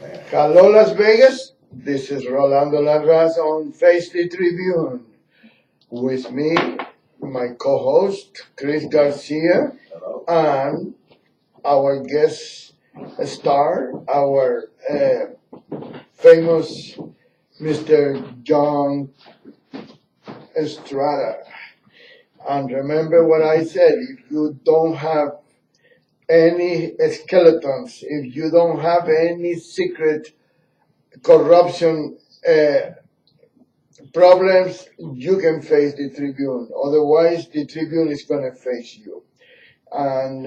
Hello, Las Vegas. This is Rolando Larraz on Face the Tribune. With me, my co-host, Chris Garcia, and our guest star, our famous Mr. John Estrada. And remember what I said, if you don't have any skeletons, if you don't have any secret corruption problems, you can face the Tribune. Otherwise, the Tribune is going to face you. And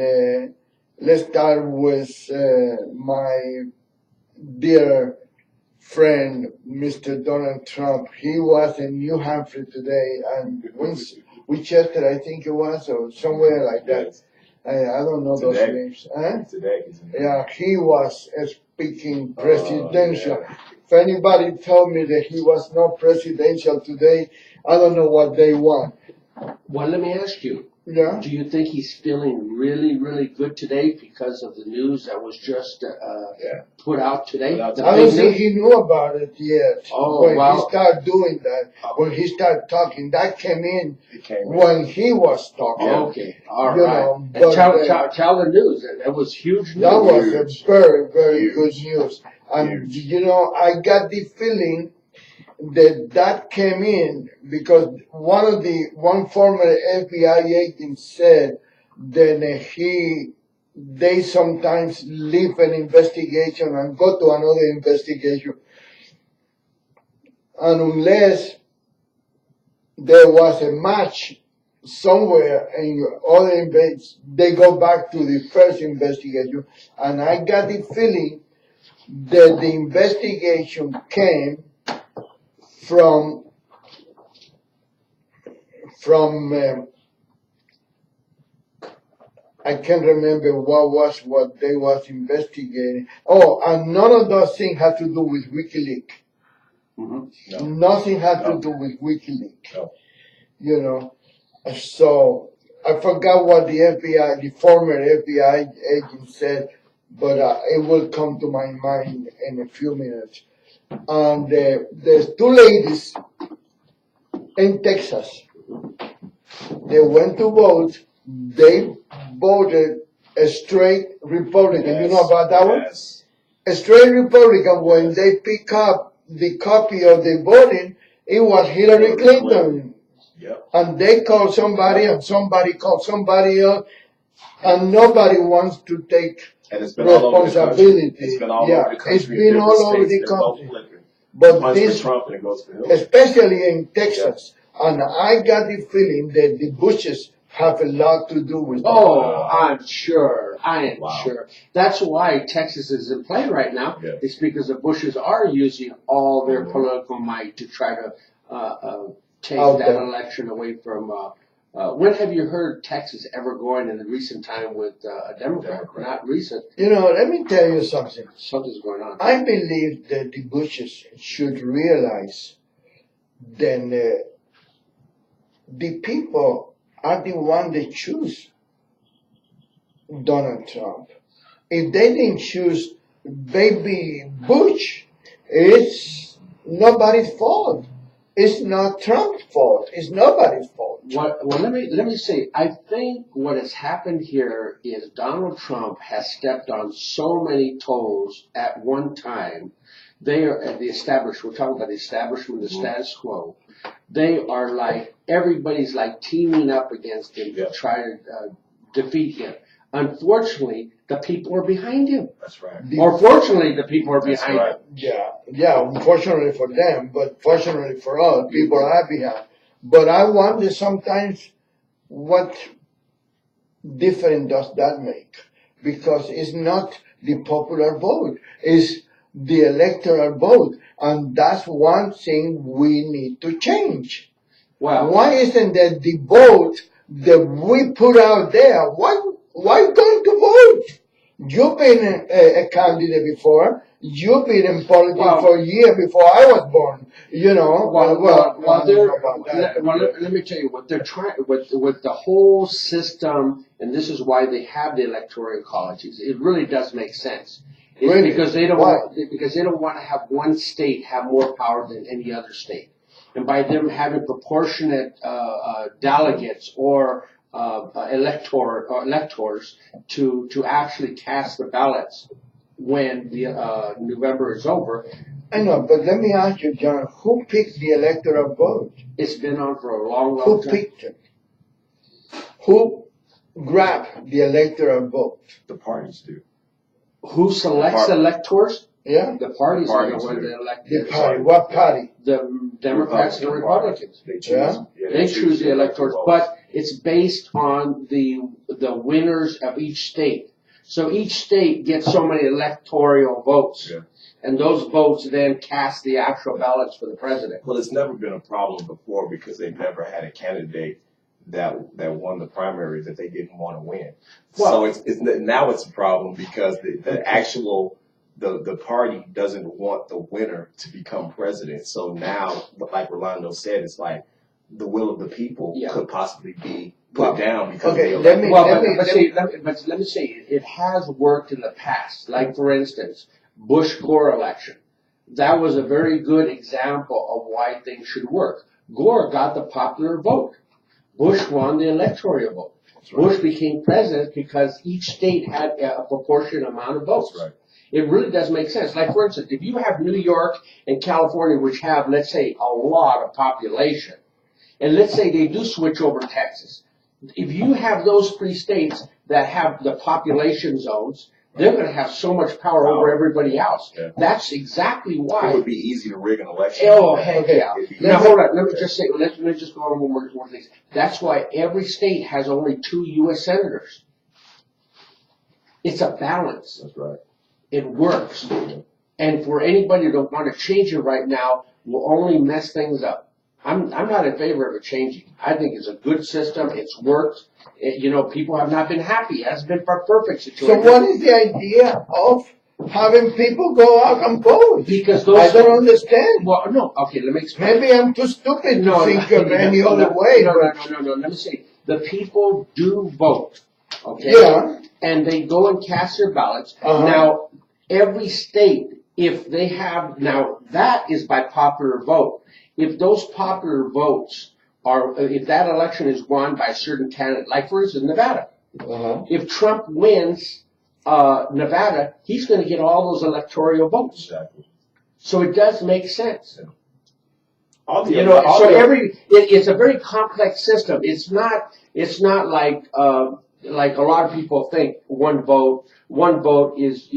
let's start with my dear friend, Mr. Donald Trump. He was in New Hampshire today, and Winchester, I think it was, or somewhere like that. I don't know those names. Today. Yeah, he was speaking presidential. If anybody told me that he was not presidential today, I don't know what they want. Well, let me ask you. Yeah. Do you think he's feeling really, really good today because of the news that was just put out today? I don't think he knew about it yet. Oh, when he started doing that, when he started talking, that came in when he was talking. Okay, all right. But, tell the news. That was huge news. That was a very, very good news. And, I got the feeling that came in because one former FBI agent said that they sometimes leave an investigation and go to another investigation, and unless there was a match somewhere in other invents, they go back to the first investigation. And I got the feeling that the investigation came from I can't remember what they was investigating. Oh, and none of those things had to do with WikiLeaks. Mm-hmm. No. Nothing had to do with WikiLeaks. No. So I forgot what the former FBI agent said, but it will come to my mind in a few minutes. And there's two ladies in Texas. They went to vote. They voted a straight Republican. Yes. You know about that one? Yes. A straight Republican. When they pick up the copy of the voting, it was Hillary Clinton. Yep. And they called somebody, and somebody called somebody else, and nobody wants to take responsibility. It's been all over the country. It's been all over the country. But But this, Trump and it goes for Hillary. especially in Texas, and I got the feeling that the Bushes have a lot to do with it. Oh, I'm sure. I am sure. That's why Texas is in play right now. Yeah. It's because the Bushes are using all their political might to try to take that election away from. When have you heard Texas ever going in the recent time with a Democrat? Not recent. Let me tell you something. Something's going on. I believe that the Bushes should realize that the people are the one that choose Donald Trump. If they didn't choose baby Bush, it's nobody's fault. It's not Trump's fault. It's nobody's fault. Well, let me say, I think what has happened here is Donald Trump has stepped on so many toes at one time. They are at the establishment. We're talking about the establishment, the status quo. They are like, everybody's like teaming up against him to try to defeat him. Unfortunately, the people are behind him. That's right. Or fortunately, the people are behind him. Yeah, unfortunately for them, but fortunately for us, people are behind. But I wonder sometimes what difference does that make? Because it's not the popular vote, it's the electoral vote. And that's one thing we need to change. Wow. Why isn't that the vote that we put out there? Why going to vote? You've been a candidate before. You've been in politics for a year before I was born. Let me tell you what they're trying with the whole system, and this is why they have the electoral colleges. It really does make sense. It's Really? because they don't Why? because they don't want to have one state have more power than any other state, and by them having proportionate delegates or electors to actually cast the ballots when the November is over. I know, but let me ask you, John, who picked the electoral vote? It's been on for a long, long Who time. picked it? Who grabbed the electoral vote? The parties do. Who selects electors? Yeah? The parties are the Parties ones do. that elect The party. What party? the Democrats and the Republicans. They choose. Yeah? They choose the electors, votes. but it's based on the winners of each state. So each state gets so many electoral votes. Yeah. And those votes then cast the actual ballots for the president. Well, it's never been a problem before because they've never had a candidate that won the primary that they didn't want to win. Well, So it's now it's a problem because the actual the party doesn't want the winner to become president. So now, like Rolando said, it's like the will of the people could possibly be put down because let me say it has worked in the past. Like for instance, Bush-Gore election. That was a very good example of why things should work. Gore got the popular vote. Bush won the electoral vote. Right. Bush became president because each state had a proportionate amount of votes. That's right. It really does make sense. Like for instance, if you have New York and California, which have, let's say, a lot of population, and let's say they do switch over Texas. If you have those three states that have the population zones, they're going to have so much power over everybody else. Yeah. That's exactly why. It would be easy to rig an election. Oh, heck yeah. Now, hold on. Let me just say, let me just go on one more thing. That's why every state has only 2 U.S. senators. It's a balance. That's right. It works. And for anybody to want to change it right now will only mess things up. I'm not in favor of it changing. I think it's a good system. It's worked. People have not been happy. It hasn't been a perfect situation. So what is the idea of having people go out and vote? Because I don't understand. Well, no. Okay, let me explain. Maybe I'm too stupid to think of any other way. No. Let me say, the people do vote. Okay. Yeah. And they go and cast their ballots. Uh-huh. Now, every state, if they have, now that is by popular vote. If those popular votes if that election is won by a certain candidate, like for instance Nevada, if Trump wins Nevada, he's going to get all those electoral votes. Exactly. So it does make sense. Yeah. It's a very complex system. It's not like a lot of people think one vote is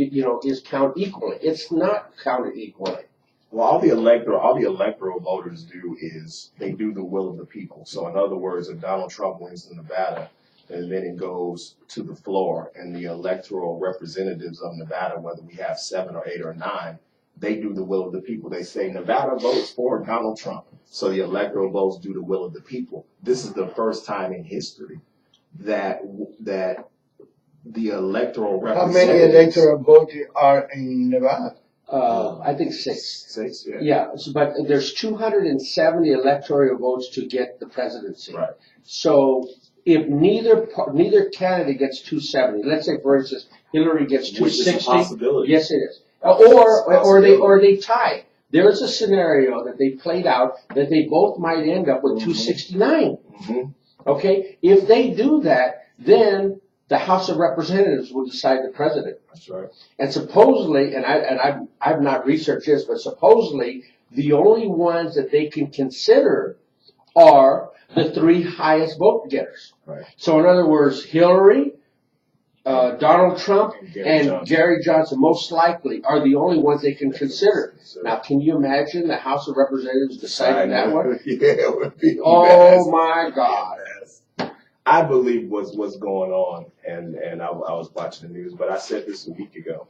counted equally. It's not counted equally. Well, all the electoral voters do is they do the will of the people. So in other words, if Donald Trump wins in Nevada, and then it goes to the floor, and the electoral representatives of Nevada, whether we have 7 or 8 or 9, they do the will of the people. They say Nevada votes for Donald Trump. So the electoral votes do the will of the people. This is the first time in history that the electoral representatives. How many electoral votes are in Nevada? I think 6. 6, yeah. Yeah, but there's 270 electoral votes to get the presidency. Right. So if neither candidate gets 270, let's say for instance Hillary gets 260. Which is a possibility. Yes, it is. Or they tie. There's a scenario that they played out that they both might end up with 269. Mm-hmm. Okay, if they do that, then the House of Representatives will decide the president. That's right. And supposedly, and I've not researched this, but supposedly the only ones that they can consider are the 3 highest vote getters. Right. So in other words, Hillary, Donald Trump, and Gary Johnson most likely are the only ones they can consider. Now, can you imagine the House of Representatives deciding that one? Yeah, it would be Oh my God. I believe what's going on, and I was watching the news, but I said this a week ago.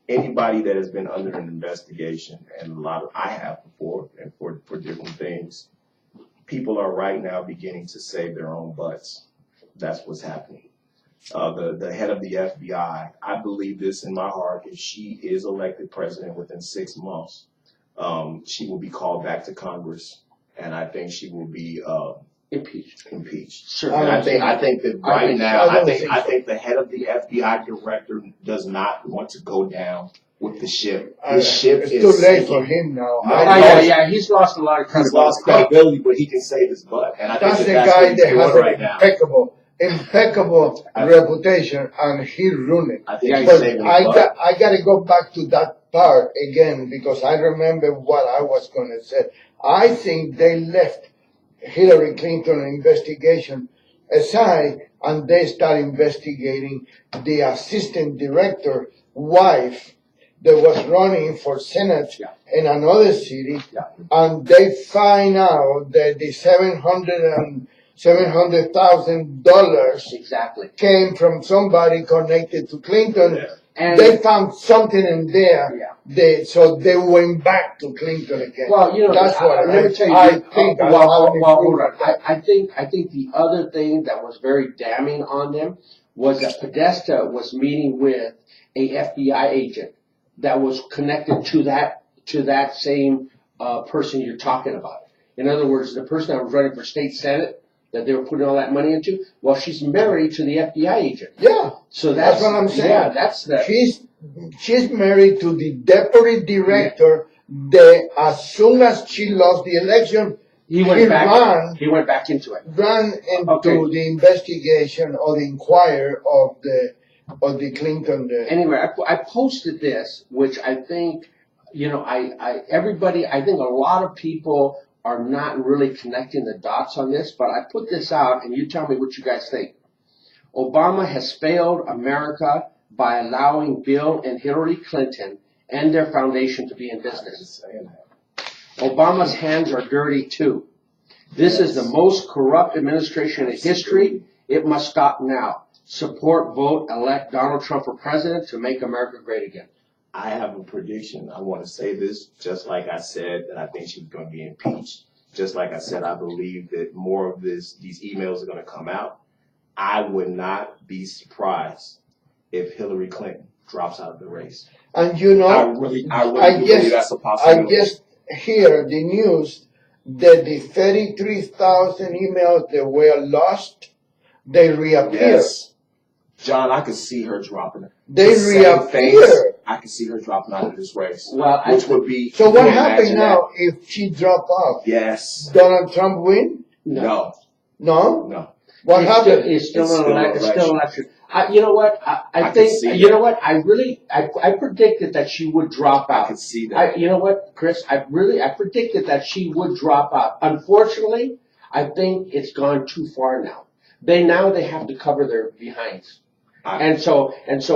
Anybody that has been under an investigation, and I have before, and for different things, people are right now beginning to save their own butts. That's what's happening. The head of the FBI, I believe this in my heart, if she is elected president within 6 months, she will be called back to Congress, and I think she will be Impeached. Sure. And I think that right now, I think the head of the FBI director does not want to go down with the ship. His ship it's is too late sinking. for him now. He's lost a lot of credibility. He's lost credibility, but he can save his butt. And I That's think the that's guy what he's that doing has right an now. impeccable reputation, and he ruined it. I think he's But saving his butt. I gotta go back to that part again, because I remember what I was gonna say. I think they left Hillary Clinton investigation aside, and they start investigating the assistant director wife that was running for Senate in another city, and they find out that the $700,000 Exactly. came from somebody connected to Clinton. Yeah. And They found something in there. So they went back to Clinton again. Well, that's what let me tell you. I think. Hold on. I think the other thing that was very damning on them was that Podesta was meeting with a FBI agent that was connected to that same person you're talking about. In other words, the person that was running for state senate that they were putting all that money into. Well, she's married to the FBI agent. Yeah. So that's what I'm saying. Yeah, that's the. She's married to the deputy director. That as soon as she lost the election, He went back into it. Ran into the investigation or the inquiry of the Clinton. Anyway, I posted this, which I think, I think a lot of people are not really connecting the dots on this, but I put this out and you tell me what you guys think. Obama has failed America by allowing Bill and Hillary Clinton and their foundation to be in business. Obama's hands are dirty too. This is the most corrupt administration in history. It must stop now. Support, vote, elect Donald Trump for president to make America great again. I have a prediction. I want to say this, just like I said, that I think she's going to be impeached. Just like I said, I believe that more of these emails are going to come out. I would not be surprised if Hillary Clinton drops out of the race. And I really believe that's a possibility. I just hear the news that the 33,000 emails that were lost, they reappear. Yes. John, I could see her dropping it. They reappear. I could see her dropping out of this race. Well, which would be. So what happens now if she drop off? Yes. Donald Trump win? No. No? No. What happened? It's still an election. You know what? I think, you know what? I predicted that she would drop out. I could see that. You know what, Chris? I predicted that she would drop out. Unfortunately, I think it's gone too far now. They have to cover their behinds. And so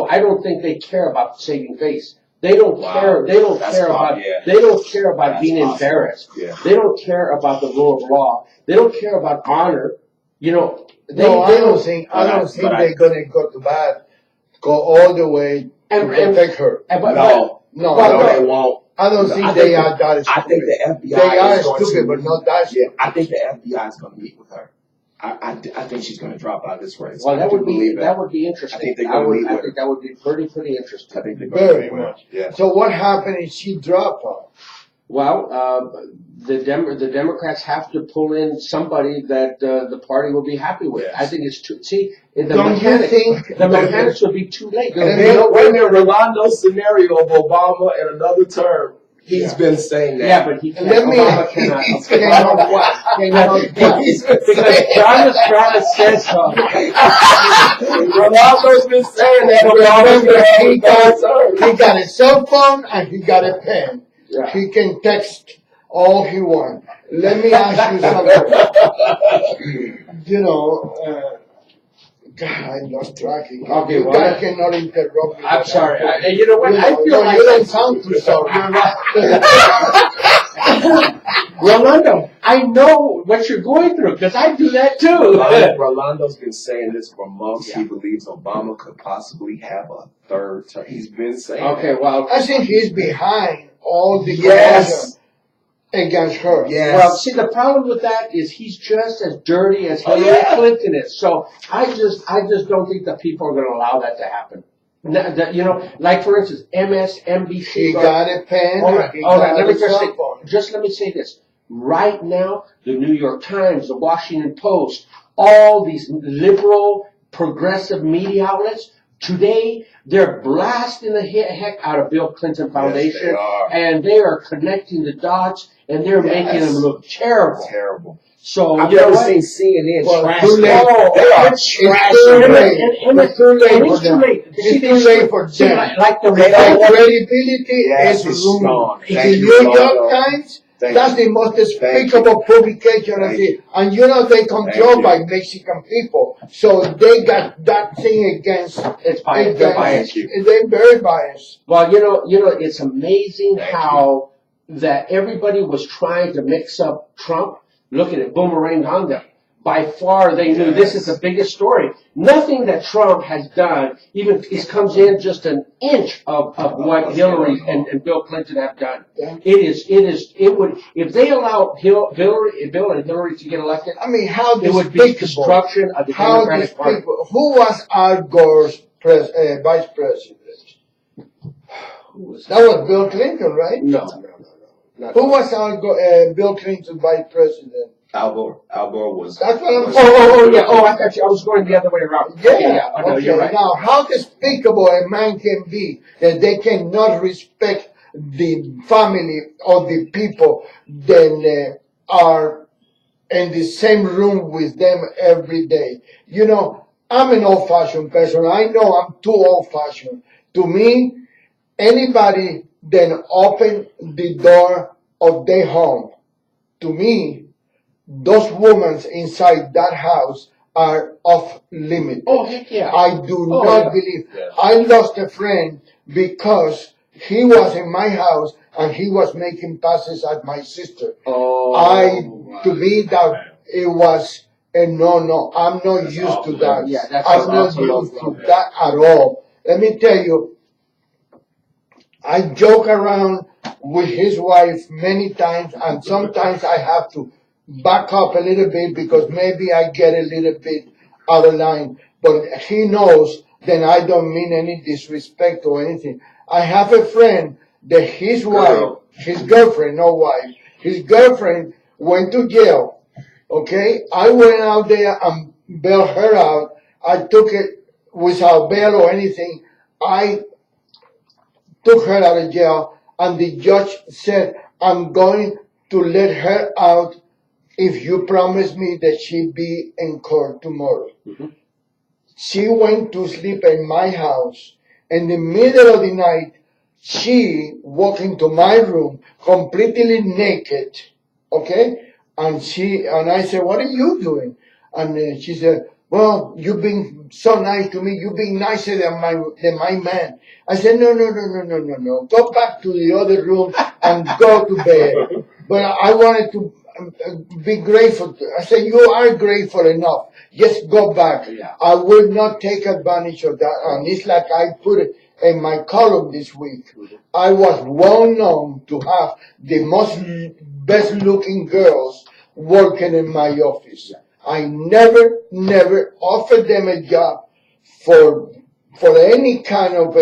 I don't think they care about saving face. They don't care. They don't care about. They don't care about being embarrassed. Yeah. They don't care about the rule of law. They don't care about honor. I don't think they're gonna go all the way to protect her. No, they won't. I don't think they are that stupid. I think the FBI they are is going stupid, but not that stupid. I think the FBI is going to meet with her. I think she's going to drop out of this race. Well, that would be interesting. I think they're going to meet with her. I think that would be pretty interesting. I think they're going to meet with her. Yeah. So what happened if she dropped off? Well, the Democrats have to pull in somebody that the party will be happy with. Yes. I think it's too. See, the mechanics would be too late. Wait a minute, Rolando's scenario of Obama in another term. He's been saying that. Yeah, but he can't. Obama cannot. Because John is trying to say something. Rolando's been saying that. He got a cell phone and he got a pen. Yeah. He can text all he wants. Let me ask you something. God, I lost track. Okay, you guys cannot interrupt me. I'm sorry. You know what? I feel like you don't sound too sorry. Rolando, I know what you're going through because I do that too. Rolando's been saying this for months. Yeah. He believes Obama could possibly have a third term. He's been saying that. Well, I think he's behind all the corruption against her. Yes. Well, see, the problem with that is he's just as dirty as Hillary Clinton is. So I just don't think that people are going to allow that to happen. Like for instance, MSNBC. He got a pen. Let me say this. Right now, the New York Times, the Washington Post, all these liberal, progressive media outlets, today, they're blasting the heck out of Bill Clinton Foundation, Yes, they are. and they are connecting the dots, and they're making him look terrible. Terrible. So, I've you know never what? seen CNN Well, trash too late. that. Oh, They are it's trash. too And late. It's too late and for it's too them. late. It's too late for See, them. like the They Their don't want- credibility Yes, is it's ruined. gone. The Thank New you, York Lord. Times, Thank that's you. the most Thank despicable publication I Thank see. And you know they controlled you. by Mexican people. So they got that thing against, It's biased. They're biased. they're very biased. Well, you know, it's amazing Thank how that everybody was trying to mix up Trump. Look at it, boomeranged on them. By far, they knew this is the biggest story. Nothing that Trump has done even comes in just an inch of what Hillary and Bill Clinton have done. Yeah. It would, if they allow Bill and Hillary to get elected, I mean, how it would be despicable. destruction of the How Democratic Party. despicable. Who was Al Gore's vice president? Who was That was Bill Clinton, right? No. Not Who was Bill Clinton's vice president? Al Gore. Al Gore was. That's what I'm was- saying. I thought I was going the other way around. Yeah. Oh, no, Okay. you're right. Now, how despicable a man can be that they cannot respect the family or the people that are in the same room with them every day. You know, I'm an old-fashioned person. I know I'm too old-fashioned. To me, anybody that open the door of their home, to me, those women inside that house are off limit. Oh, heck yeah. I do Oh, not yeah. believe. Yeah. I lost a friend because he was in my house and he was making passes at my sister. To me, that it was a no. I'm not That's used awful. to that. Yeah, that's I'm not awful. used to that at all. Let me tell you, I joke around with his wife many times, and sometimes I have to back up a little bit because maybe I get a little bit out of line. But he knows that I don't mean any disrespect or anything. I have a friend that his wife, his girlfriend, not wife, his girlfriend went to jail. Okay? I went out there and bailed her out. I took it without bail or anything. I took her out of jail, and the judge said, I'm going to let her out if you promise me that she'll be in court tomorrow. Mm-hmm. She went to sleep in my house. In the middle of the night, she walked into my room completely naked, okay? And I said, what are you doing? And she said, well, you've been so nice to me. You've been nicer than my man. I said, no. Go back to the other room and go to bed. But I wanted to be grateful. I said, you are grateful enough. Just go back. Yeah. I will not take advantage of that. And it's like I put it in my column this week. I was well known to have the best looking girls working in my office. I never offered them a job for any kind of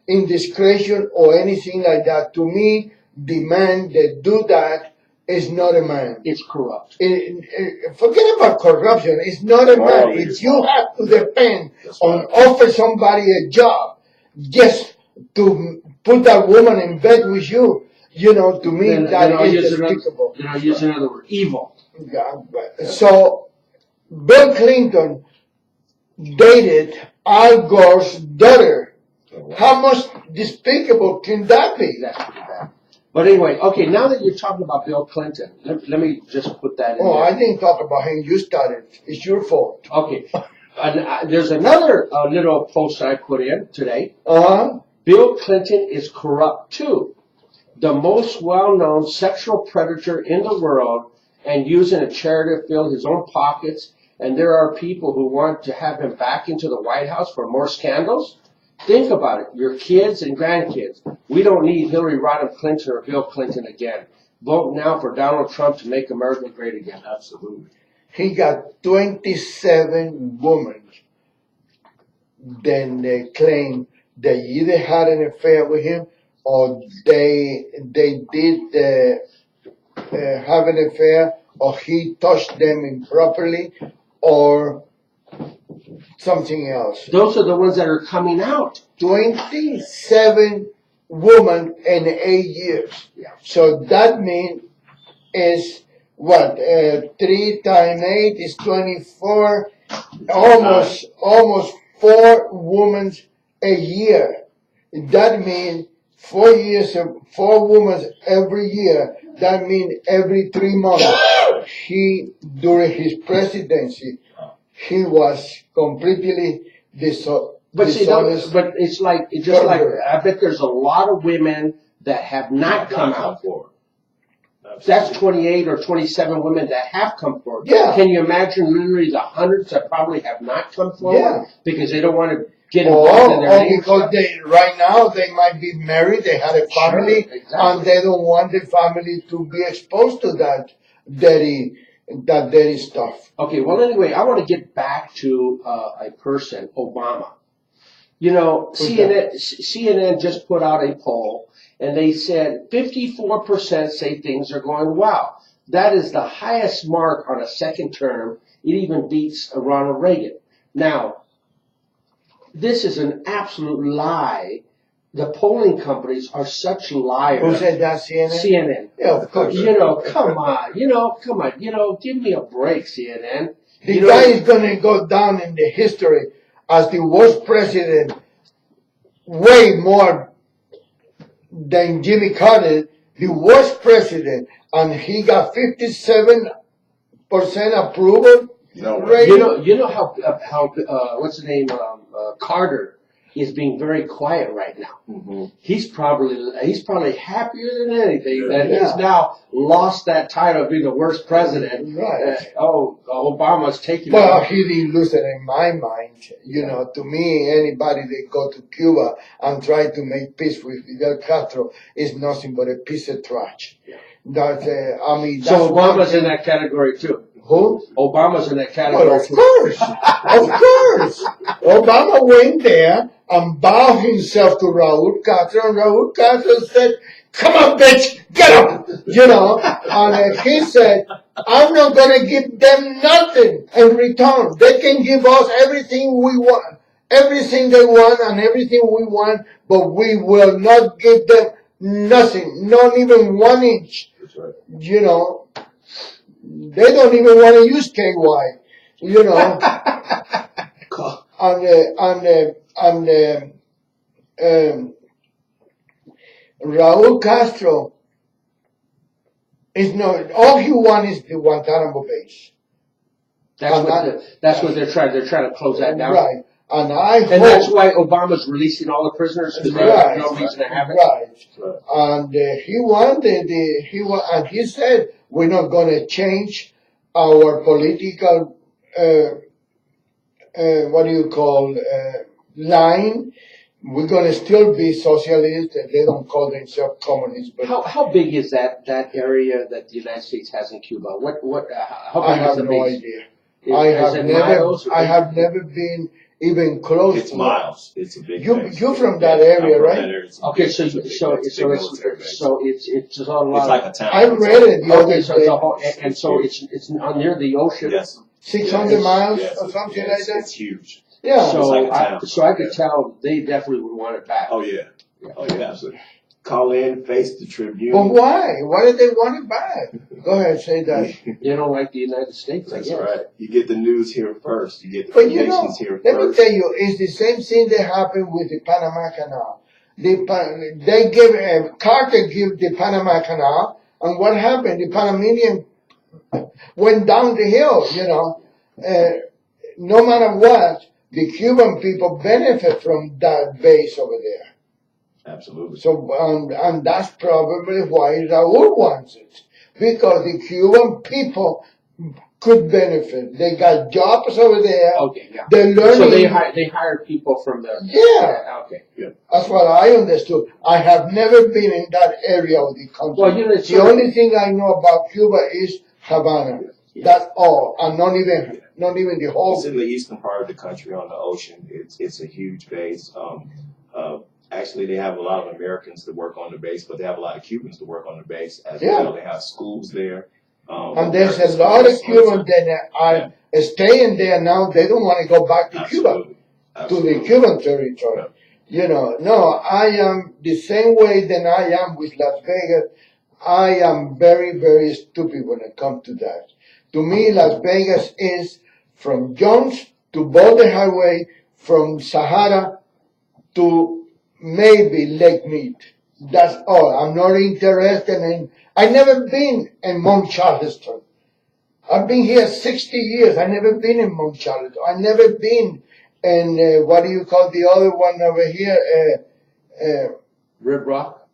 indiscretion or anything like that. To me, the man that do that is not a man. It's corrupt. Forget about corruption. It's not a man. If you have to depend on offer somebody a job just to put that woman in bed with you, to me that is despicable. I'll use another word, evil. Yeah, so Bill Clinton dated Al Gore's daughter. How much despicable can that be? That's pretty bad. But anyway, okay, now that you're talking about Bill Clinton, let me just put that in there. I didn't talk about him. You started. It's your fault. Okay. There's another little post I put in today. Bill Clinton is corrupt too. The most well-known sexual predator in the world, and using a chair to fill his own pockets. And there are people who want to have him back into the White House for more scandals. Think about it. Your kids and grandkids. We don't need Hillary Rodham Clinton or Bill Clinton again. Vote now for Donald Trump to make America great again. Absolutely. He got 27 women. Then they claim they either had an affair with him or they did have an affair, or he touched them improperly, or something else. Those are the ones that are coming out. 27 women in 8 years. Yeah. So that means is what? 3 times 8 is 24. Almost 4 women a year. That means 4 years, 4 women every year. That means every 3 months. During his presidency, he was completely But see, dishonest. but it's like I bet there's a lot of women that have not come out forward. That's 28 or 27 women that have come forward. Yeah. Can you imagine literally the hundreds that probably have not come forward? Yeah. Because they don't want to get involved in their Or because right now they might be married, they had a family, Sure, exactly. and they don't want the family to be exposed to that dirty stuff. Okay, well, anyway, I want to get back to a person, Obama. You know, CNN just put out a poll, and they said 54% say things are going well. That is the highest mark on a second term. It even beats Ronald Reagan. Now, this is an absolute lie. The polling companies are such liars. Who said that, CNN? CNN. Yeah, of course. Come on. Give me a break, CNN. The guy is going to go down in the history as the worst president, way more than Jimmy Carter, the worst president, and he got 57% approval rating. You know how what's the name Carter is being very quiet right now. Mm-hmm. He's probably happier than anything that he's now lost that title of being the worst president. Right. Obama's taking. Well, he didn't lose it in my mind. You know, to me, anybody that go to Cuba and try to make peace with Fidel Castro is nothing but a piece of trash. Yeah. That's So Obama's in that category too. Who? Obama's in that category. Well, of course. Of course. Obama went there and bowed himself to Raul Castro, and Raul Castro said, "Come on, bitch, get up!" You know, and he said, "I'm not going to give them nothing in return. They can give us everything we want, everything they want and everything we want, but we will not give them nothing, not even 1 inch." That's right. You know, they don't even want to use KY, you know. Raul Castro is not, all he wants is the Guantanamo base. That's what they're trying. They're trying to close that down. Right. And that's why Obama's releasing all the prisoners because they have no reason to have it. Right. And he said, we're not going to change our political, line. We're going to still be socialist. They don't call themselves communists. But how big is that area that the United States has in Cuba? How big I have is the no base? idea. Miles? I have never been even close It's to miles. It's a big. You're from that area, right? Okay, so it's a lot. It's like a town. I read it the other Okay, so it's day. a whole, and so it's near the ocean. Yes. 600 miles Yes. or something Yes. like that. It's huge. Yeah. It's like a town. So I could tell they definitely would want it back. Oh yeah. Oh yeah. Absolutely. Call in, face the Tribune. But why? Why did they want it back? Go ahead, say that. They don't like the United States, I That's guess. right. You get the news here first. You get the But you know, nations here let me first. tell you, it's the same thing that happened with the Panama Canal. Carter gave the Panama Canal, and what happened? The Panamanian went down the hill, you know. No matter what, the Cuban people benefit from that base over there. Absolutely. So, and that's probably why Raul wants it. Because the Cuban people could benefit. They got jobs over there. Okay, yeah. They're learning. So they hired people from the. Yeah. Okay. Yeah. That's what I understood. I have never been in that area of the country. Well, you know, the only thing I know about Cuba is Havana. Yeah. That's all. And not even the whole. It's in the eastern part of the country on the ocean. It's a huge base. Actually, they have a lot of Americans that work on the base, but they have a lot of Cubans to work on the base as Yeah. well. They have schools there. And there's a lot of Cubans that are staying there now. They don't want to go back to Cuba, to the Cuban territory. You know, no, I am the same way that I am with Las Vegas. I am very, very stupid when it comes to that. To me, Las Vegas is from Jones to Boulder Highway, from Sahara to maybe Lake Mead. That's all. I'm not interested in. I never been in Mount Charleston. I've been here 60 years. I never been in Mount Charleston. I never been in what do you call the other one over here? Rib Rock?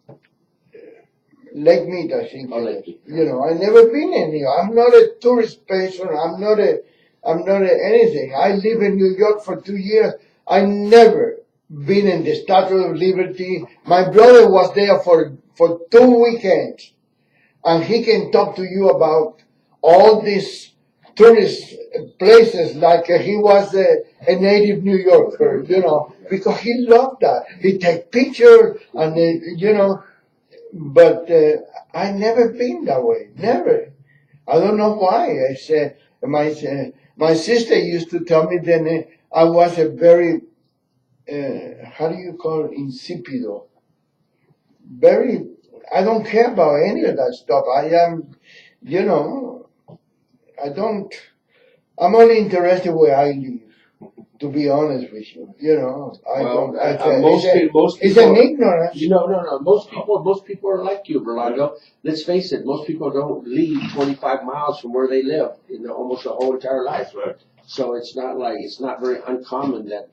Lake Mead, I think. Oh, Lake Mead. You know, I never been in here. I'm not a tourist person. I'm not a anything. I live in New York for 2 years. I never been in the Statue of Liberty. My brother was there for 2 weekends, and he can talk to you about all these tourist places like he was a native New Yorker, you know, because he loved that. He take pictures and you know, but I never been that way, never. I don't know why. I said my sister used to tell me that I was a very how do you call it, insipido? Very, I don't care about any of that stuff. I am, you know, I'm only interested where I live, to be honest with you. You know, it's an ignorance. No. Most people are like you, Rolando. Let's face it. Most people don't leave 25 miles from where they live in almost their whole entire life. That's right. So it's not very uncommon that.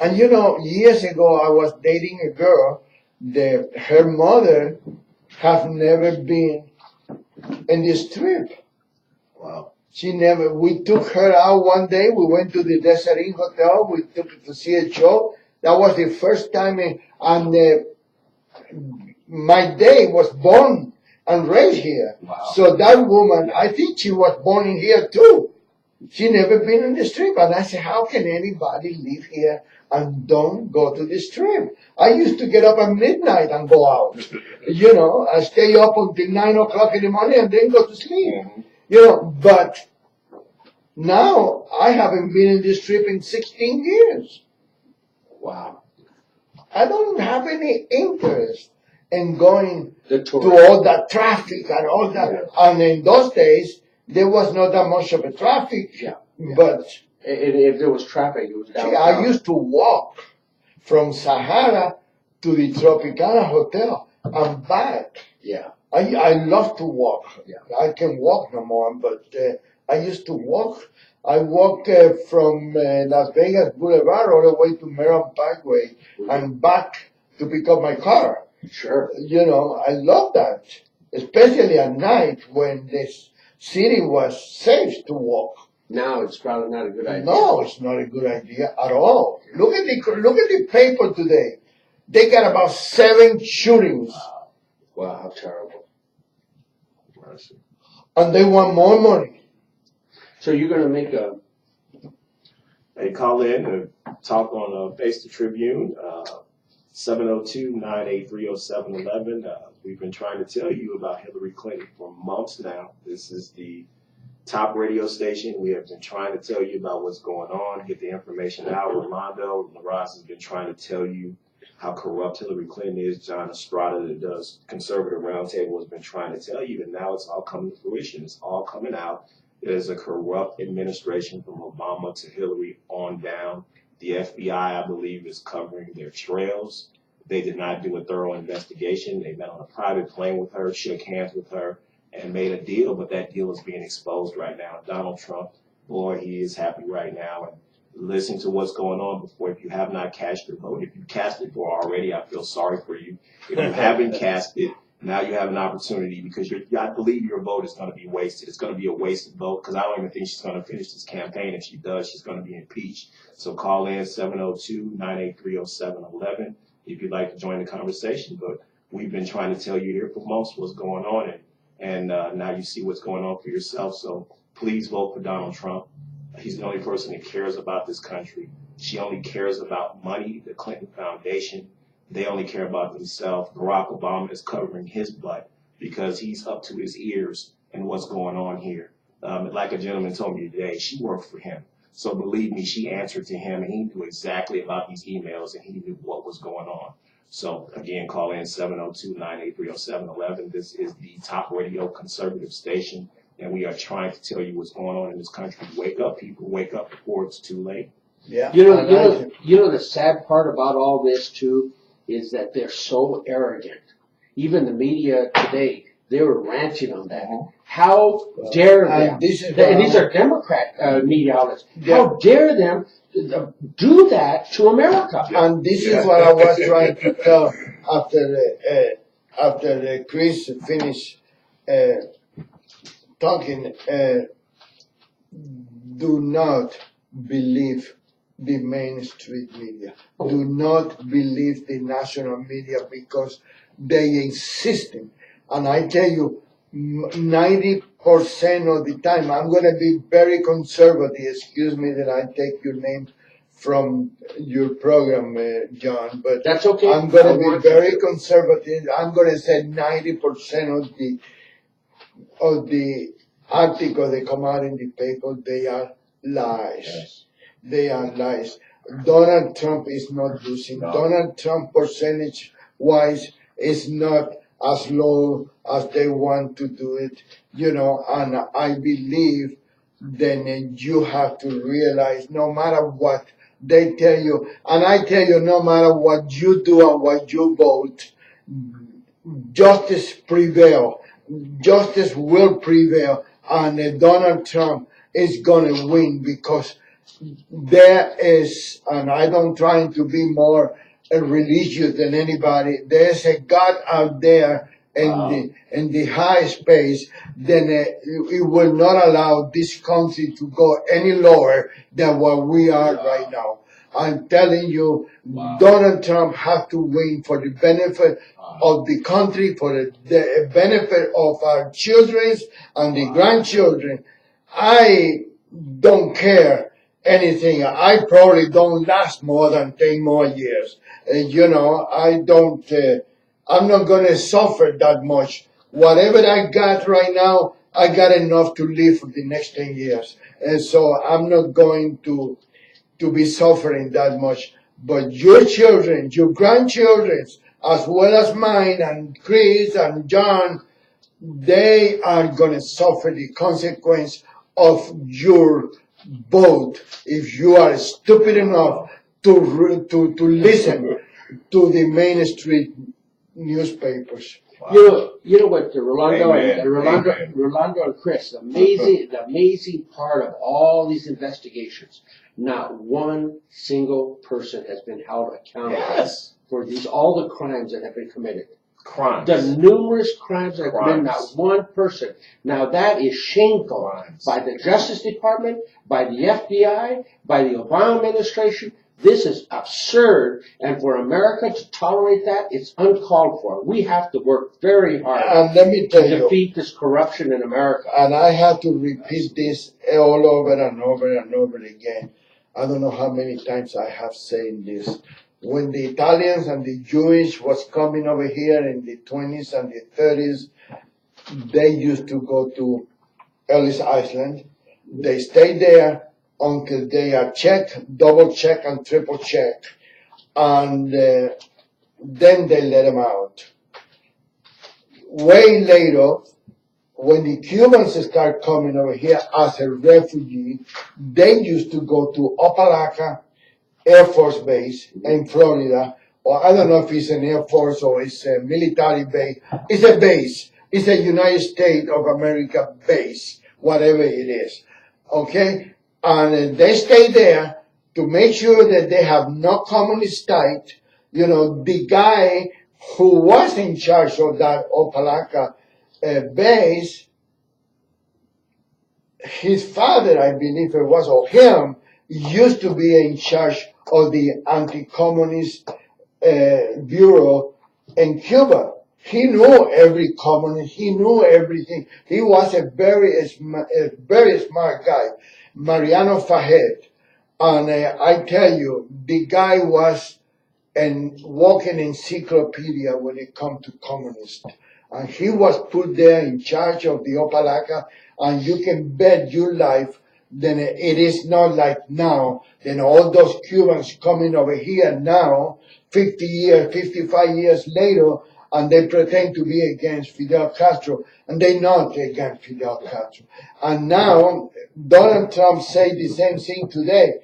And you know, years ago I was dating a girl that her mother have never been in the Strip. Wow. She never. We took her out one day. We went to the Desert Inn Hotel. We took her to see a show. That was the first time, and my day was born and raised here. Wow. So that woman, I think she was born in here too. She never been in the Strip. And I said, how can anybody live here and don't go to the Strip? I used to get up at midnight and go out. You know, I stay up until 9 o'clock in the morning and then go to sleep. Mm-hmm. You know, but now I haven't been in the Strip in 16 years. Wow. I don't have any interest in going The to tourist. all that traffic and all that. Yeah. And in those days, there was not that much of a traffic. Yeah. But And if there was traffic, it was downtown. I used to walk from Sahara to the Tropicana Hotel and back. Yeah. I love to walk. Yeah. I can walk no more, but I used to walk. I walk from Las Vegas Boulevard all the way to Maryland Parkway and back to pick up my car. Sure. You know, I love that, especially at night when this city was safe to walk. Now it's probably not a good idea. No, it's not a good idea at all. Look at the paper today. They got about 7 shootings, Wow, how terrible. and they want more money. So you're going to make a. Hey, call in and talk on Face the Tribune, 702-983-0711. We've been trying to tell you about Hillary Clinton for months now. This is the top radio station. We have been trying to tell you about what's going on, get the information out. Rolando Larraz has been trying to tell you how corrupt Hillary Clinton is. John Estrada, that does Conservative Roundtable, has been trying to tell you, and now it's all coming to fruition. It's all coming out. There's a corrupt administration from Obama to Hillary on down. The FBI, I believe, is covering their trails. They did not do a thorough investigation. They met on a private plane with her, shook hands with her, and made a deal, but that deal is being exposed right now. Donald Trump, boy, he is happy right now. And listen to what's going on before. If you have not cast your vote, if you cast it for already, I feel sorry for you. If you haven't cast it, now you have an opportunity, because I believe your vote is going to be wasted. It's going to be a wasted vote, because I don't even think she's going to finish this campaign. If she does, she's going to be impeached. So call in 702-983-0711 if you'd like to join the conversation. But we've been trying to tell you here for months what's going on, and now you see what's going on for yourself. So please vote for Donald Trump. He's the only person that cares about this country. She only cares about money, the Clinton Foundation, They only care about themselves. Barack Obama is covering his butt because he's up to his ears in what's going on here. Like a gentleman told me today, she worked for him. So believe me, she answered to him, and he knew exactly about these emails, and he knew what was going on. So again, call in 702-983-0711. This is the top radio conservative station, and we are trying to tell you what's going on in this country. Wake up, people. Wake up before it's too late. Yeah. You know the sad part about all this too is that they're so arrogant. Even the media today, they were ranting on that. How dare them? And these are Democrat media outlets. How dare them do that to America? And this is what I was trying to tell after Chris finished talking. Do not believe the mainstream media. Do not believe the national media because they insisting. And I tell you, 90% of the time, I'm going to be very conservative. Excuse me that I take your name from your program, John, but that's okay. I'm going to be very conservative. I'm going to say 90% of the articles that come out in the paper, they are lies. Yes. They are lies. Donald Trump is not losing. No. Donald Trump percentage-wise is not as low as they want to do it, and I believe then you have to realize no matter what they tell you, and I tell you no matter what you do and what you vote, justice prevail. Justice will prevail, and Donald Trump is going to win because there is, and I don't try to be more religious than anybody, there's a God out there in the high space, then it will not allow this country to go any lower than what we are right now. I'm telling you, Donald Trump has to win for the benefit of the country, for the benefit of our children and the grandchildren. I don't care anything. I probably don't last more than 10 more years. I'm not going to suffer that much. Whatever I got right now, I got enough to live for the next 10 years. And so I'm not going to be suffering that much. But your children, your grandchildren, as well as mine and Chris and John, they are going to suffer the consequence of your vote if you are stupid enough to listen to the mainstream newspapers. Wow. You know what, Rolando and Chris, the amazing part of all these investigations, not one single person has been held accountable for all the crimes that have been committed. Crimes. The numerous crimes that have committed, not one person. Now that is shameful by the Justice Department, by the FBI, by the Obama administration. This is absurd, and for America to tolerate that, it's uncalled for. We have to work very hard and let me tell to defeat this corruption in America. And I have to repeat this all over and over and over again. I don't know how many times I have said this. When the Italians and the Jewish was coming over here in the 20s and the 30s, they used to go to Ellis Island. They stayed there until they are checked, double checked and triple checked, and then they let them out. Way later, when the Cubans start coming over here as a refugee, they used to go to Opelika Air Force Base in Florida, or I don't know if it's an Air Force or it's a military base. It's a base. It's a United States of America base, whatever it is. Okay? And they stay there to make sure that they have no communist state. The guy who was in charge of that Opelika base, his father, I believe it was, or him, used to be in charge of the anti-communist bureau in Cuba. He knew every communist. He knew everything. He was a very smart guy. Mariano Fajet. And I tell you, the guy was and walking encyclopedia when it comes to communists. And he was put there in charge of the Opalaca, and you can bet your life that it is not like now. Then all those Cubans coming over here now, 50 years, 55 years later, and they pretend to be against Fidel Castro, and they're not against Fidel Castro. And now Donald Trump said the same thing today.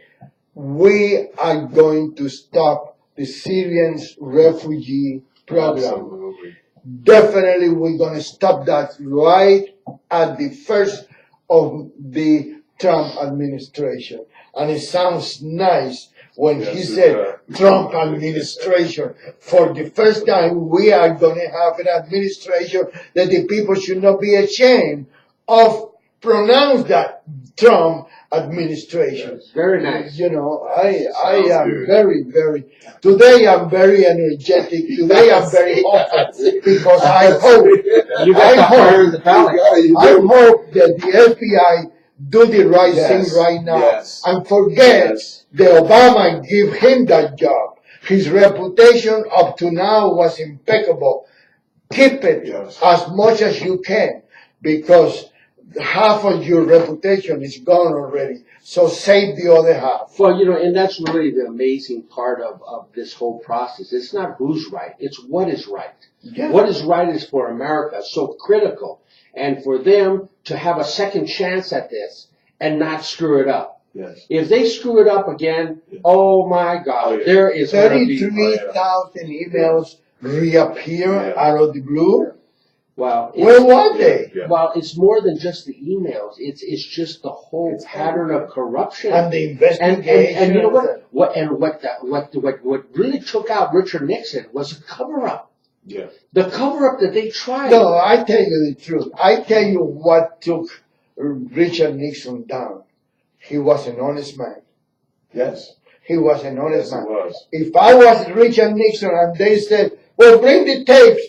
We are going to stop the Syrian refugee program. Absolutely. Definitely we're going to stop that right at the first of the Trump administration. And it sounds nice when he said Trump administration. For the first time, we are going to have an administration that the people should not be ashamed of pronounce that Trump administration. Yes, very nice. You know, I am very, today I'm very energetic. Today I'm very hopeful because I hope that the FBI do the right thing right now and forget that Obama give him that job. His reputation up to now was impeccable. Keep it as much as you can because half of your reputation is gone already. So save the other half. Well, you know, and that's really the amazing part of this whole process. It's not who's right. It's what is right. Yeah. What is right is for America so critical. And for them to have a second chance at this and not screw it up. Yes. If they screw it up again, oh my God, there is 33,000 emails reappear out of the blue. Well, where were they? Well, it's more than just the emails. It's just the whole pattern of corruption and the investigation. And you know what really took out Richard Nixon was a cover up. Yeah. The cover up that they tried. No, I tell you the truth. I tell you what took Richard Nixon down. He was an honest man. Yes. He was an honest man. He was. If I was Richard Nixon and they said, well, bring the tapes,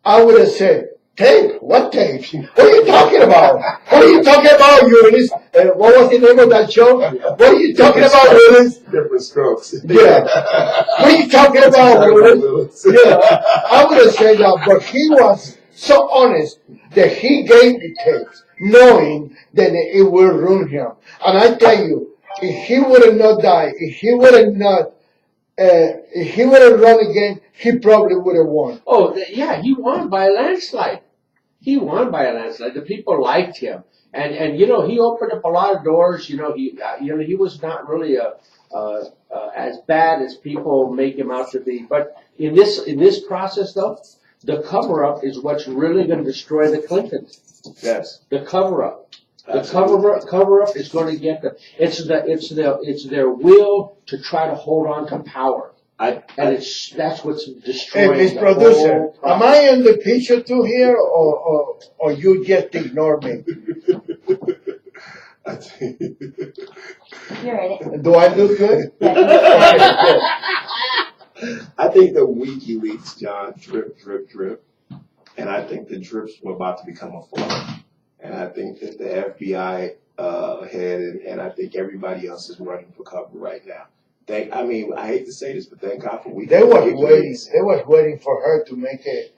I would have said, tape? What tapes? What are you talking about? What are you talking about, Eunice? What was the name of that show? What are you talking about, Eunice? Different strokes. Yeah. What are you talking about, Eunice? Yeah. I would have said that, but he was so honest that he gave the tapes, knowing that it will ruin him. And I tell you, if he would have not died, if he would have run again, he probably would have won. Oh, yeah, he won by a landslide. He won by a landslide. The people liked him, and you know, he opened up a lot of doors. You know, he was not really as bad as people make him out to be. But in this process, though, the cover up is what's really going to destroy the Clintons. Yes. The cover up. The cover up is going to get them. It's their will to try to hold on to power. That's what's destroying. Hey, Miss Producer, am I in the picture too here, or you just ignore me? You're in it. Do I look good? I think the WikiLeaks, John, drip, and I think the drips were about to become a flow. And I think that the FBI head and I think everybody else is running for cover right now. I hate to say this, but thank God for WikiLeaks. They was waiting for her to make a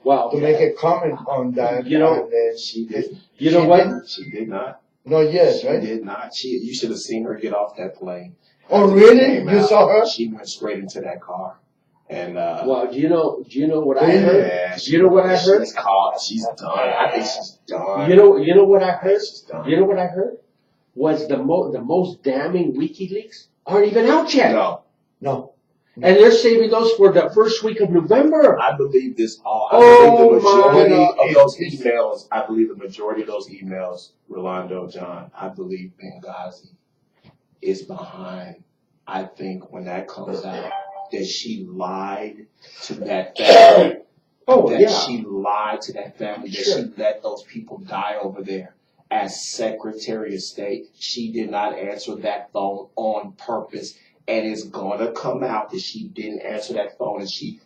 comment on that. You know, she did. You know what? She did not. No, yes, right? She did not. You should have seen her get off that plane. Oh, really? You saw her? She went straight into that car. And well, do you know what I heard? Yeah, do you know what I heard? She's done. I think she's done. You know what I heard? You know what I heard? Was the most damning WikiLeaks aren't even out yet. No. And they're saving those for the first week of November. I believe this all. I believe the majority of those emails. I believe the majority of those emails, Rolando, John. I believe Benghazi is behind. I think when that comes out, that she lied to that family. She lied to that family. That she let those people die over there. As Secretary of State, she did not answer that phone on purpose. And it's gonna come out that she didn't answer that phone, and she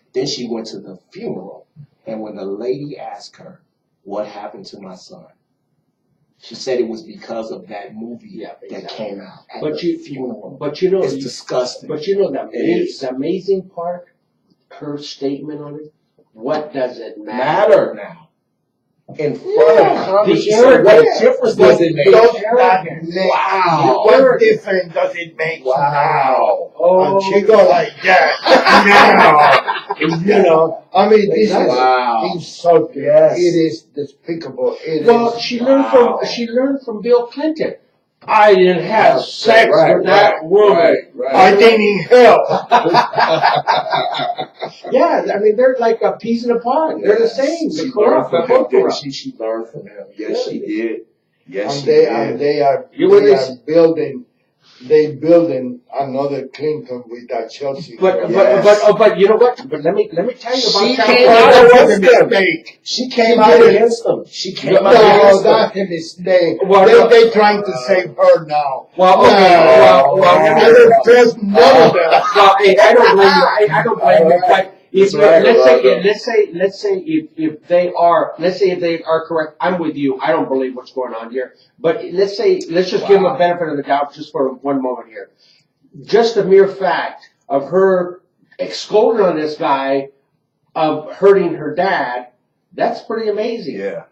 went to the funeral. And when the lady asked her, "What happened to my son?" she said it was because of that movie that came out at the funeral. But you know, it's disgusting. But you know the amazing part, her statement on it? What does it Matter now. In front of Congress, The so what arrogance. difference does it make? Wow. What difference does it make now? Oh, And she go like that. Now. I mean, this Wow. is insulting. Yes. It is despicable. well, she learned from Bill Clinton. I didn't have sex with that woman. I didn't help. Yeah, I mean, they're like a peas in a pod. They're the same. She They're learned corrupt. from They're him, both didn't corrupt. she? She learned from him. Yes, she did. Yes, And she they did. are building another Clinton with that Chelsea. But girl. but you know what? But let me tell you about She South came Carolina. out That was against a them. mistake. She came out against them. She came out No, against them. that's a mistake. Well, They trying to save her now. Well, okay, I don't trust none of them. well, hey, I don't blame you. I don't blame you. But if you, Right, let's say if they are correct, I'm with you. I don't believe what's going on here. But let's just give them a benefit of the doubt just for one moment here. Just the mere fact of her scolding on this guy of hurting her dad, that's pretty amazing. Yeah.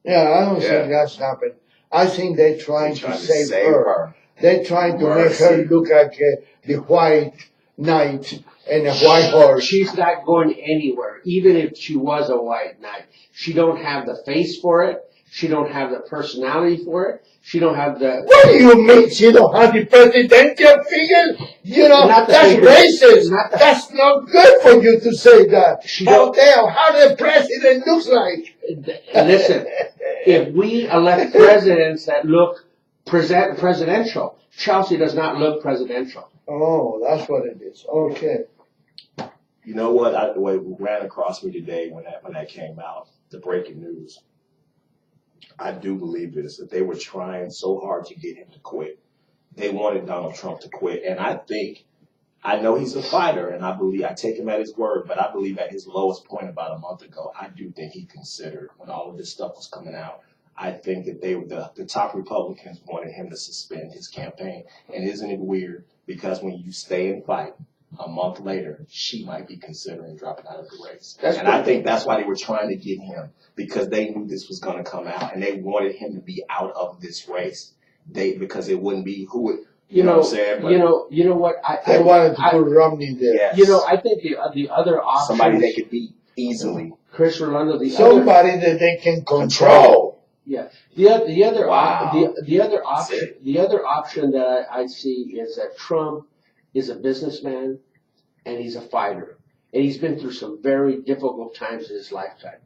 Yeah, I don't think that's happened. I think they're trying to save her. They're trying to make her look like the white knight and a white horse. She's not going anywhere, even if she was a white knight. She don't have the face for it. She don't have the personality for it. She don't have the... What do you mean she don't have the presidential figure? You know, that's racist. That's not good for you to say that. How the president looks like. Listen, if we elect presidents that look presidential, Chelsea does not look presidential. Oh, that's what it is. Okay. You know what? The way it ran across me today when that came out, the breaking news. I do believe this, that they were trying so hard to get him to quit. They wanted Donald Trump to quit. And I know he's a fighter, and I take him at his word, but I believe at his lowest point about a month ago, I do think he considered, when all of this stuff was coming out, I think that the top Republicans wanted him to suspend his campaign. And isn't it weird? Because when you stay and fight, a month later, she might be considering dropping out of the race. I think that's why they were trying to get him, because they knew this was going to come out, and they wanted him to be out of this race. Because it wouldn't be who would. You know what I'm saying? But you know what? They wanted to put Romney there. Yes. You know, I think the other option. Somebody they could beat easily. Chris Rolando, somebody that they can control. Yeah. The other Wow. the other option that I see is that Trump is a businessman and he's a fighter. And he's been through some very difficult times in his lifetime.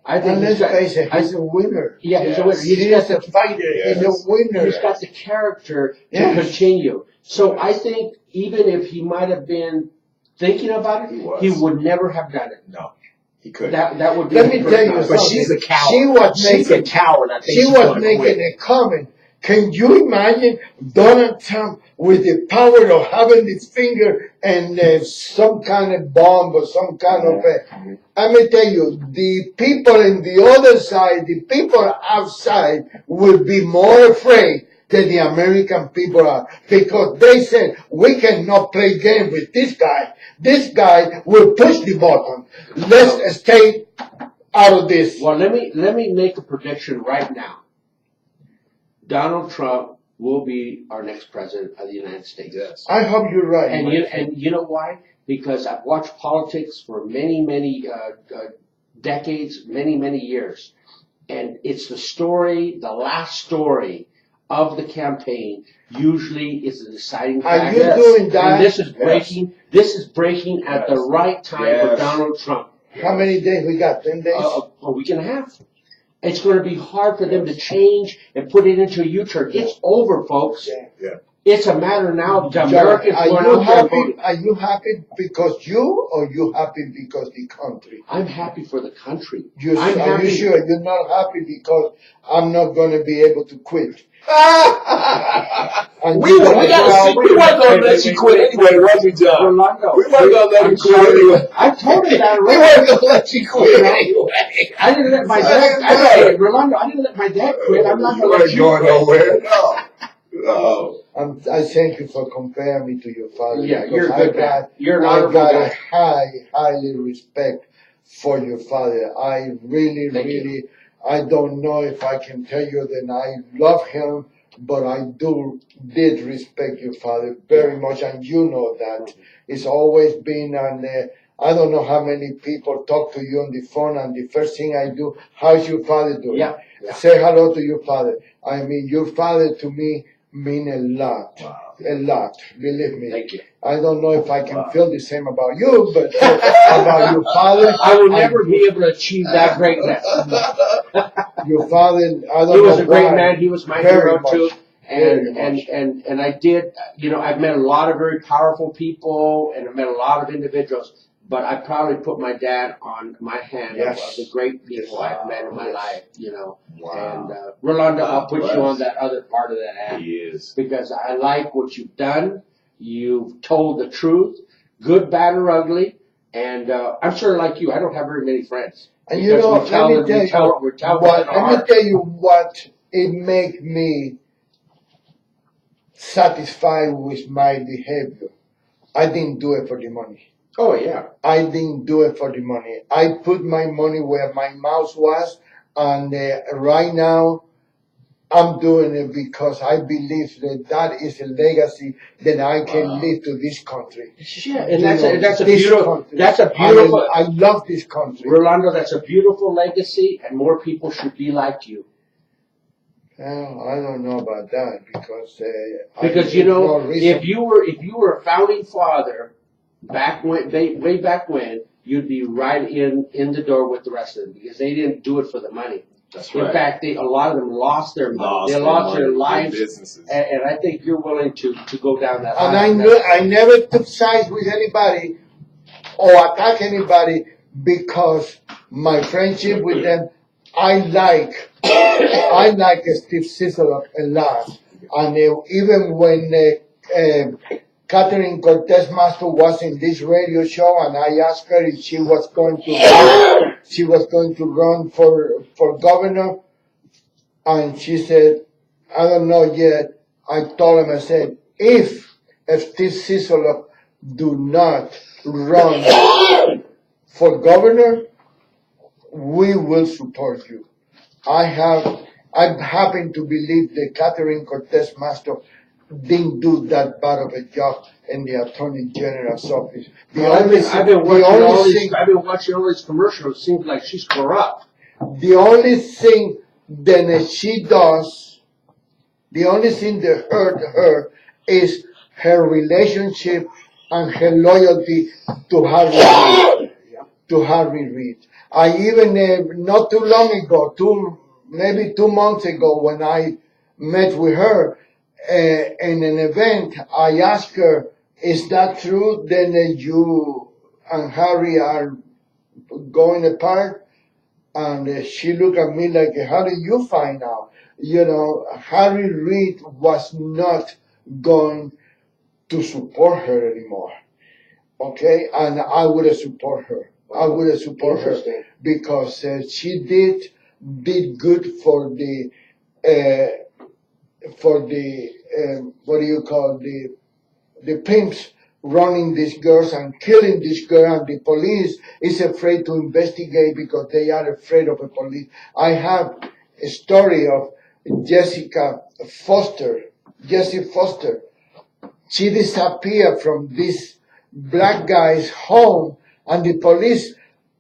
I think let's face it, he's a winner. Yeah, he's a winner. He's a fighter. Yes. He's a winner. He's got the character to continue. So I think even if he might have been thinking about it, he would never have done it. No, he couldn't. That would be. Let me tell you something. But she's a coward. She's a coward. I think she was making a comment. Can you imagine Donald Trump with the power of having his finger and some kind of bomb or some kind of I'm going to tell you, the people in the other side, the people outside would be more afraid than the American people are, because they said, we cannot play games with this guy. This guy will push the button. Let's stay out of this. Well, let me make a prediction right now. Donald Trump will be our next president of the United States. Yes. I hope you're right. And you know why? Because I've watched politics for many decades, many years, and it's the last story of the campaign usually is the deciding factor. Are you doing that? And this is breaking. Yes. This is breaking at the right time for Donald Trump. How many days we got? 10 days? A week and a half. It's going to be hard for them to change and put it into a U-turn. It's over, folks. Yeah. It's a matter now of Americans are going you out there happy? voting. Are you happy because you, or you happy because the country? I'm happy for the country. Are you sure you're not happy because I'm not going to be able to quit? We weren't going to let you quit anyway, was we, John? Rolando, We weren't going to let you quit anyway. I told him that. We weren't going to let you quit anyway. I didn't let my dad. Rolando, I didn't let my dad quit. I'm not going to let you going quit. nowhere. No. I thank you for comparing me to your father. Yeah, because you're a good man. You're an I honorable got a guy. highly respect for your father. I really, Thank you. really, I don't know if I can tell you that I love him, but I did respect your father very much, and you know that. It's always been I don't know how many people talk to you on the phone, and the first thing I do, how's your father doing? Yeah, yeah. Say hello to your father. I mean, your father to me mean a lot. Wow. A lot, believe me. Thank you. I don't know if I can Wow. feel the same about you, but about your father, I will never be able to achieve that greatness. your father, I don't He was know a great why. man. He was my Very hero much. too. Very And, much. and I did, I've met a lot of very powerful people and I've met a lot of individuals, but I probably put my dad on my hand of the great people I've met in my life, Wow. And, Rolando, I'll put you on bless. that other part of that hand He is. because I like what you've done. You've told the truth, good, bad, or ugly. And, I'm sure like you, I don't have very many friends. And Because let we tell me them- tell we tell- we're you telling what, them in our let me heart. tell you what it make me satisfied with my behavior. I didn't do it for the money. Oh, yeah. I didn't do it for the money. I put my money where my mouth was, and right now I'm doing it because I believe that is a legacy that I can leave to this country. Yeah, and You that's know, a this beautiful, country. that's a beautiful, I love this country. Rolando, that's a beautiful legacy, and more people should be like you. Well, I don't know about that because Because there's no reason. if you were a founding father back when way back when, you'd be right in the door with the rest of them because they didn't do it for the money. That's In right. fact, a lot of them lost their money. They lost their lives, businesses. and I think you're willing to go down that. And path. I never took sides with anybody or attack anybody because my friendship with them, I like Steve Sissel a lot. And even when Catherine Cortez Masto was in this radio show, and I asked her if she was going to run for governor, and she said, I don't know yet. I told him, I said, if Steve Sissel do not run for governor, we will support you. I happen to believe that Catherine Cortez Masto didn't do that bad of a job in the Attorney General's office. I've been watching all these commercials. It seems like she's corrupt. The only thing that she does, the only thing that hurt her is her relationship and her loyalty to Harry Reid. I even, not too long ago, maybe 2 months ago, when I met with her in an event, I asked her, is that true that you and Harry are going apart? And she looked at me like, how did you find out? Harry Reid was not going to support her anymore. Okay? And I would have support her. I would have support her because she did good for the what do you call the pimps running these girls and killing these girls, and the police is afraid to investigate because they are afraid of the police. I have a story of Jessie Foster. She disappeared from this black guy's home, and the police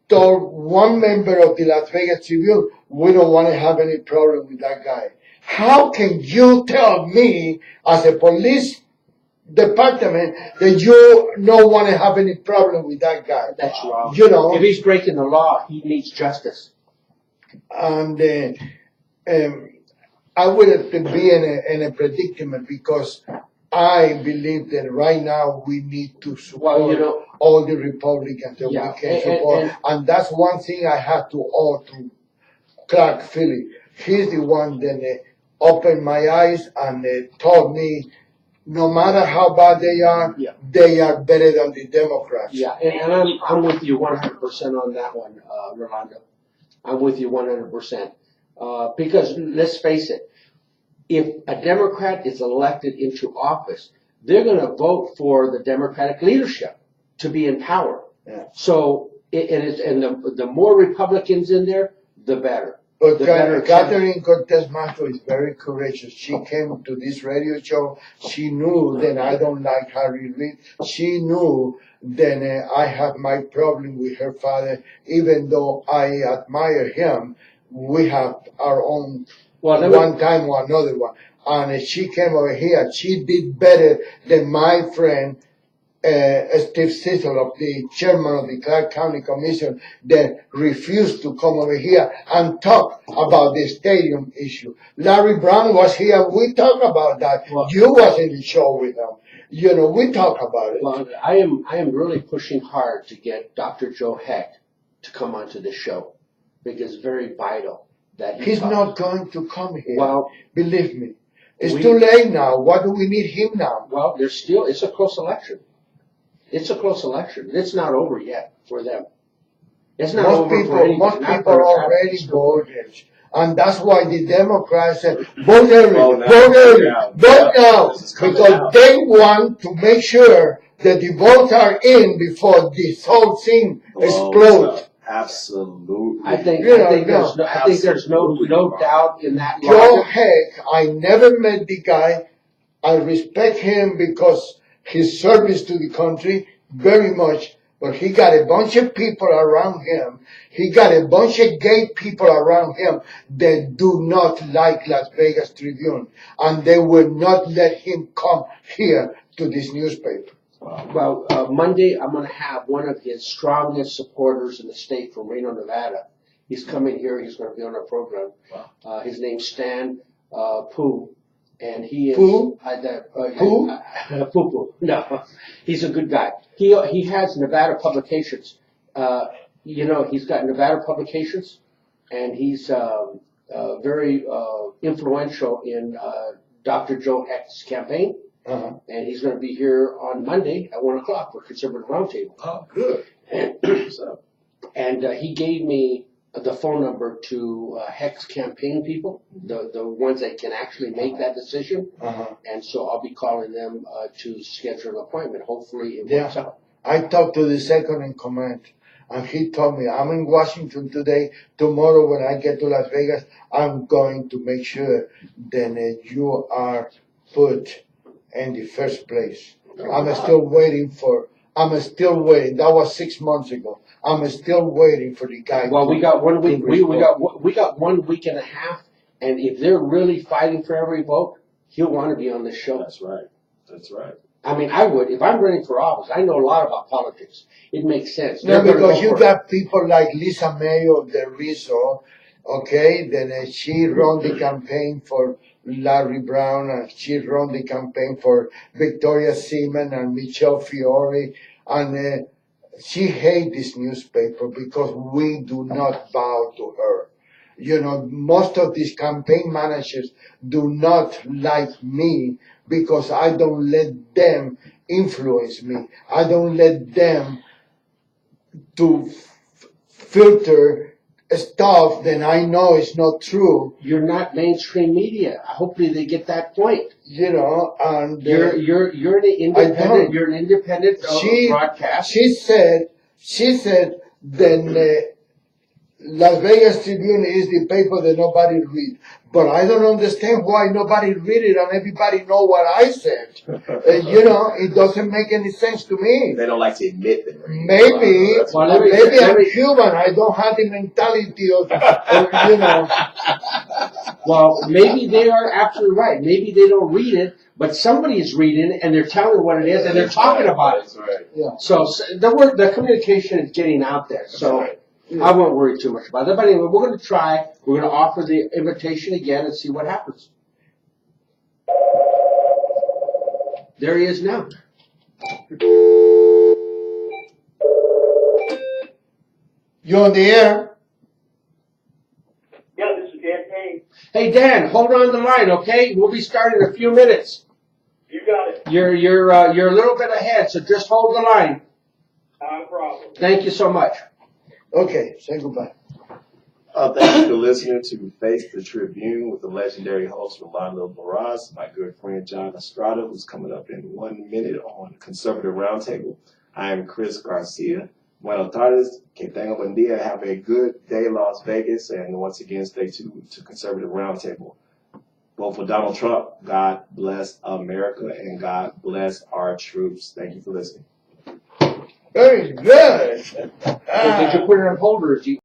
told one member of the Las Vegas Tribune, we don't want to have any problem with that guy. How can you tell me as a police department that you don't want to have any problem with that guy? That's wrong. If he's breaking the law, he needs justice. And I would be in a predicament because I believe that right now we need to support all the Republicans that we can support. And that's one thing I have to owe to Clark Philly. He's the one that opened my eyes and told me no matter how bad they are better than the Democrats. Yeah, and I'm with you 100% on that one, Rolando. I'm with you 100%. Because let's face it, if a Democrat is elected into office, they're going to vote for the Democratic leadership to be in power. Yeah. So the more Republicans in there, the better. But The better Catherine Cortez Masto is very courageous. She came to this radio show. She knew that I don't like Harry Reid. She knew that I have my problem with her father, even though I admire him. We have our own one time or another one. And she came over here. She did better than my friend Steve Cecil, of the chairman of the Clark County Commission, that refused to come over here and talk about the stadium issue. Larry Brown was here. We talked about that. Well, you was in the show with him. You know, we talk about it. Well, I am really pushing hard to get Dr. Joe Heck to come onto the show because it's very vital that he's not going to come here. Well, believe me, it's too late now. Why do we need him now? Well, it's a close election. It's a close election. It's not over yet for them. It's not over for anybody. Most people already voted. And that's why the Democrats said, vote early, vote now. Because they want to make sure that the votes are in before this whole thing explodes. Absolutely. I think there's no doubt in that. Joe Heck, I never met the guy. I respect him because his service to the country very much, but he got a bunch of people around him. He got a bunch of gay people around him that do not like Las Vegas Tribune, and they will not let him come here to this newspaper. Well, Monday I'm going to have one of his strongest supporters in the state from Reno, Nevada. He's coming here. He's going to be on our program. Wow. His name's Stan Pooh. And he is Pooh? Pooh. No, he's a good guy. He has Nevada publications. He's got Nevada publications, and he's very influential in Dr. Joe Heck's campaign. Uh-huh. And he's going to be here on Monday at 1 o'clock for Conservative Roundtable. Oh, good. And he gave me the phone number to Heck's campaign people, the ones that can actually make that decision. Uh-huh. And so I'll be calling them to schedule an appointment. Hopefully it works out. I talked to the second in command, and he told me, I'm in Washington today. Tomorrow when I get to Las Vegas, I'm going to make sure that you are put in the first place. I'm still waiting. That was 6 months ago. I'm still waiting for the guy. Well, we got 1 week. We got 1 week and a half, and if they're really fighting for every vote, he'll want to be on this show. That's right. That's right. I mean, I would if I'm running for office. I know a lot about politics. It makes sense. No, because you got people like Lisa Mayo de Rizzo, okay? Then she run the campaign for Larry Brown, and she run the campaign for Victoria Seaman and Michelle Fiore, and she hates this newspaper because we do not bow to her. You know, most of these campaign managers do not like me because I don't let them influence me. I don't let them to filter stuff that I know is not true. You're not mainstream media. Hopefully they get that point. You know, and you're an independent. You're an independent broadcast. She said then Las Vegas Tribune is the paper that nobody read. But I don't understand why nobody read it and everybody know what I said. It doesn't make any sense to me. They don't like to admit that. Maybe I'm Cuban. I don't have the mentality of. Well, maybe they are absolutely right. Maybe they don't read it, but somebody is reading it and they're telling what it is and they're talking about it. That's right. Yeah. So the communication is getting out there. So. Right. Yeah. I won't worry too much about that. But anyway, we're going to try. We're going to offer the invitation again and see what happens. There he is now. You on the air? Yeah, this is Dan Payne. Hey Dan, hold on the line, okay? We'll be starting in a few minutes. You got it. You're a little bit ahead, so just hold the line. Not a problem. Thank you so much. Okay, say goodbye. Thank you for listening to Face the Tribune with the legendary host Rolando Moraz, my good friend John Estrada, who's coming up in 1 minute on Conservative Roundtable. I am Chris Garcia. Buenas tardes, que tenga buen día. Have a good day, Las Vegas, and once again, stay tuned to Conservative Roundtable. Vote for Donald Trump. God bless America, and God bless our troops. Thank you for listening. Very good. Did you put it on hold, or is he